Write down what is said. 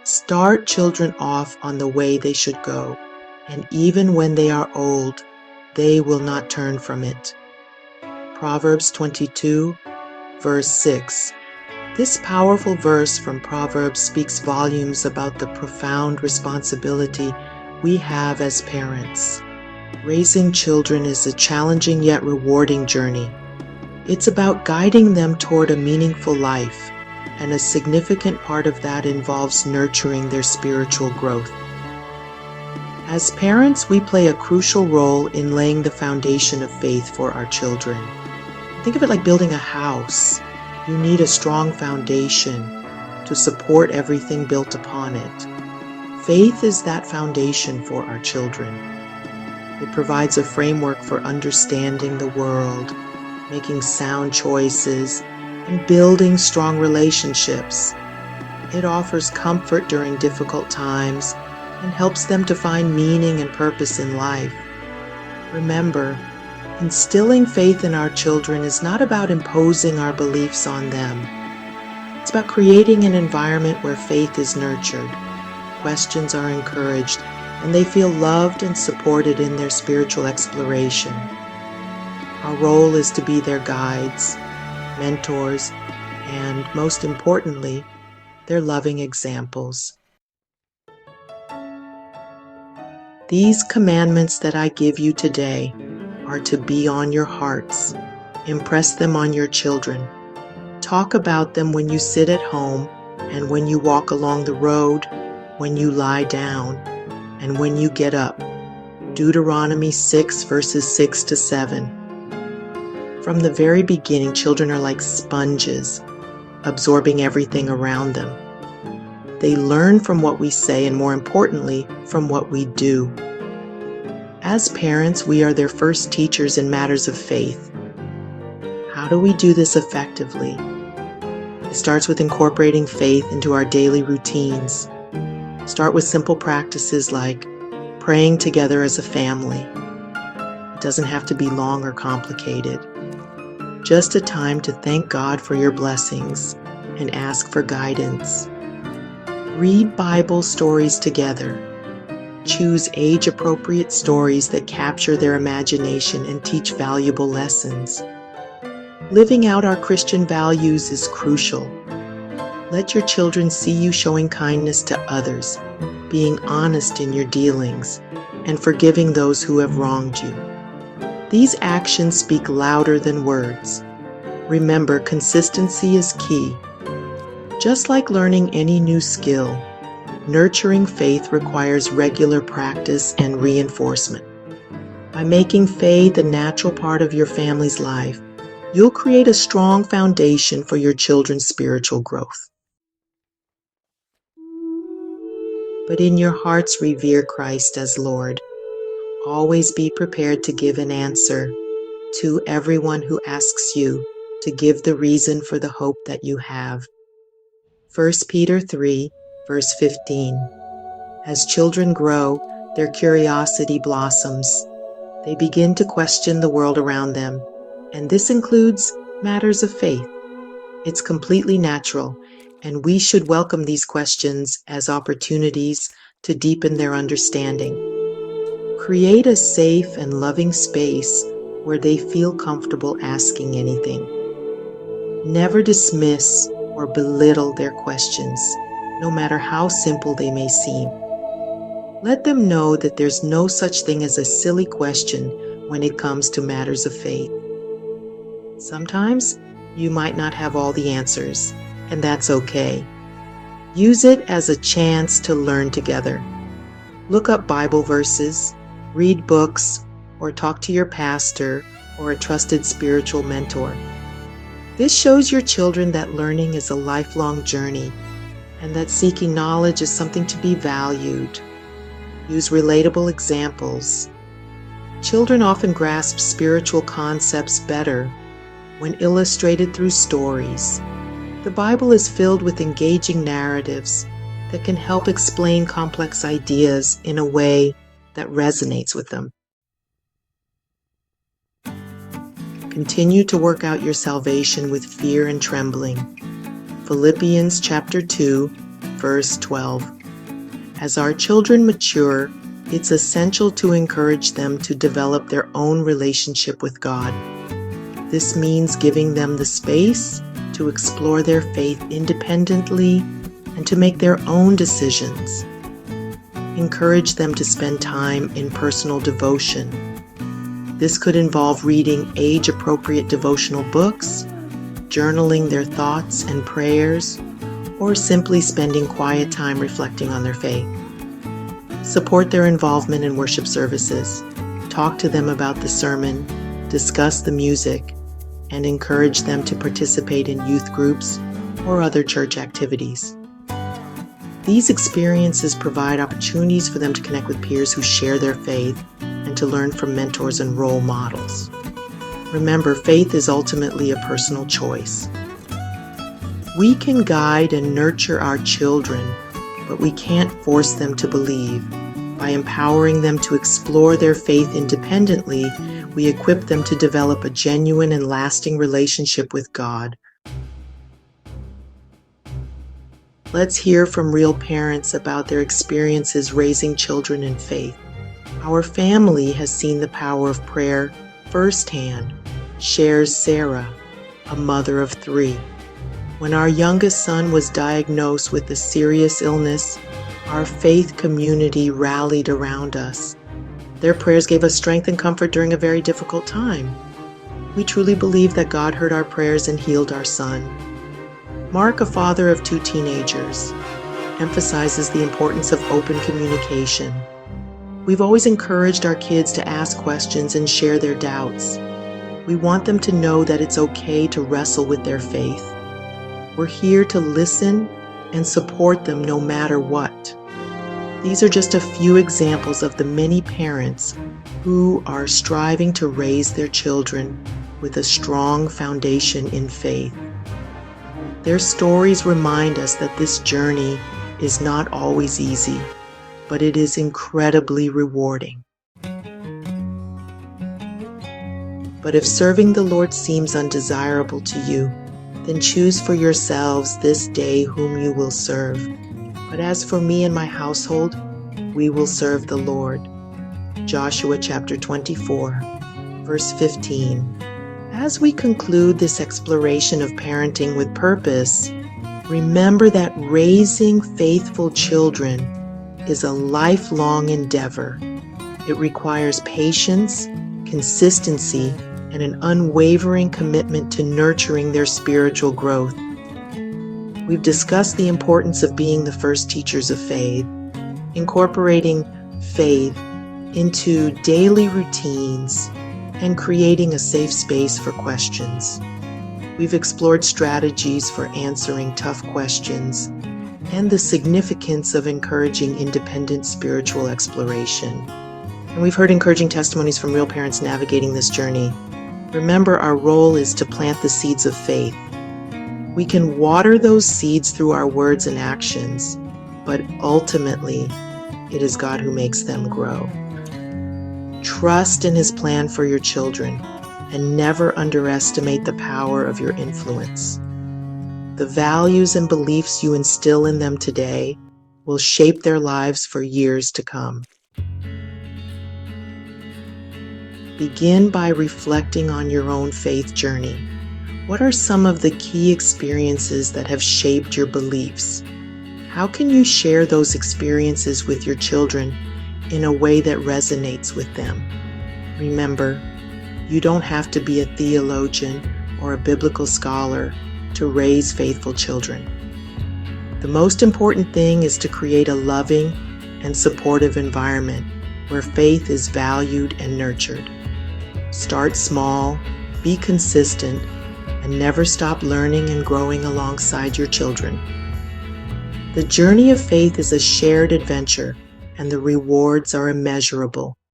Start children off on the way they should go, and even when they are old, they will not turn from it. Proverbs 22, verse 6. This powerful verse from Proverbs speaks volumes about the profound responsibility we have as parents. Raising children is a challenging yet rewarding journey. It's about guiding them toward a meaningful life, and a significant part of that involves nurturing their spiritual growth. As parents, we play a crucial role in laying the foundation of faith for our children. Think of it like building a house. You need a strong foundation to support everything built upon it. Faith is that foundation for our children. It provides a framework for understanding the world, making sound choices, and building strong relationships. It offers comfort during difficult times and helps them to find meaning and purpose in life. Remember, instilling faith in our children is not about imposing our beliefs on them. It's about creating an environment where faith is nurtured, questions are encouraged, and they feel loved and supported in their spiritual exploration. Our role is to be their guides, mentors, and most importantly, their loving examples. These commandments that I give you today are to be on your hearts. Impress them on your children. Talk about them when you sit at home and when you walk along the road, when you lie down, and when you get up. Deuteronomy 6, verses 6 to 7. From the very beginning, children are like sponges, absorbing everything around them. They learn from what we say and, more importantly, from what we do. As parents, we are their first teachers in matters of faith. How do we do this effectively? It starts with incorporating faith into our daily routines. Start with simple practices like praying together as a family. It doesn't have to be long or complicated. Just a time to thank God for your blessings and ask for guidance. Read Bible stories together. Choose age-appropriate stories that capture their imagination and teach valuable lessons. Living out our Christian values is crucial. Let your children see you showing kindness to others, being honest in your dealings, and forgiving those who have wronged you. These actions speak louder than words. Remember, consistency is key. Just like learning any new skill, nurturing faith requires regular practice and reinforcement. By making faith a natural part of your family's life, you'll create a strong foundation for your children's spiritual growth. But in your hearts, revere Christ as Lord. Always be prepared to give an answer to everyone who asks you to give the reason for the hope that you have. 1 Peter 3, verse 15. As children grow, their curiosity blossoms. They begin to question the world around them, and this includes matters of faith. It's completely natural, and we should welcome these questions as opportunities to deepen their understanding. Create a safe and loving space where they feel comfortable asking anything. Never dismiss or belittle their questions, no matter how simple they may seem. Let them know that there's no such thing as a silly question when it comes to matters of faith. Sometimes you might not have all the answers, and that's okay. Use it as a chance to learn together. Look up Bible verses, read books, or talk to your pastor or a trusted spiritual mentor. This shows your children that learning is a lifelong journey and that seeking knowledge is something to be valued. Use relatable examples. Children often grasp spiritual concepts better when illustrated through stories. The Bible is filled with engaging narratives that can help explain complex ideas in a way that resonates with them. Continue to work out your salvation with fear and trembling. Philippians chapter 2, verse 12. As our children mature, it's essential to encourage them to develop their own relationship with God. This means giving them the space to explore their faith independently and to make their own decisions. Encourage them to spend time in personal devotion. This could involve reading age-appropriate devotional books, journaling their thoughts and prayers, or simply spending quiet time reflecting on their faith. Support their involvement in worship services. Talk to them about the sermon, discuss the music, and encourage them to participate in youth groups or other church activities. These experiences provide opportunities for them to connect with peers who share their faith and to learn from mentors and role models. Remember, faith is ultimately a personal choice. We can guide and nurture our children, but we can't force them to believe. By empowering them to explore their faith independently, we equip them to develop a genuine and lasting relationship with God. Let's hear from real parents about their experiences raising children in faith. Our family has seen the power of prayer firsthand, shares Sarah, a mother of 3. When our youngest son was diagnosed with a serious illness, our faith community rallied around us. Their prayers gave us strength and comfort during a very difficult time. We truly believe that God heard our prayers and healed our son. Mark, a father of 2 teenagers, emphasizes the importance of open communication. We've always encouraged our kids to ask questions and share their doubts. We want them to know that it's okay to wrestle with their faith. We're here to listen and support them no matter what. These are just a few examples of the many parents who are striving to raise their children with a strong foundation in faith. Their stories remind us that this journey is not always easy, but it is incredibly rewarding. But if serving the Lord seems undesirable to you, then choose for yourselves this day whom you will serve. But as for me and my household, we will serve the Lord. Joshua chapter 24, verse 15. As we conclude this exploration of parenting with purpose, remember that raising faithful children is a lifelong endeavor. It requires patience, consistency, and an unwavering commitment to nurturing their spiritual growth. We've discussed the importance of being the first teachers of faith, incorporating faith into daily routines, and creating a safe space for questions. We've explored strategies for answering tough questions and the significance of encouraging independent spiritual exploration. And we've heard encouraging testimonies from real parents navigating this journey. Remember, our role is to plant the seeds of faith. We can water those seeds through our words and actions, but ultimately, it is God who makes them grow. Trust in His plan for your children and never underestimate the power of your influence. The values and beliefs you instill in them today will shape their lives for years to come. Begin by reflecting on your own faith journey. What are some of the key experiences that have shaped your beliefs? How can you share those experiences with your children in a way that resonates with them? Remember, you don't have to be a theologian or a biblical scholar to raise faithful children. The most important thing is to create a loving and supportive environment where faith is valued and nurtured. Start small, be consistent, and never stop learning and growing alongside your children. The journey of faith is a shared adventure, and the rewards are immeasurable.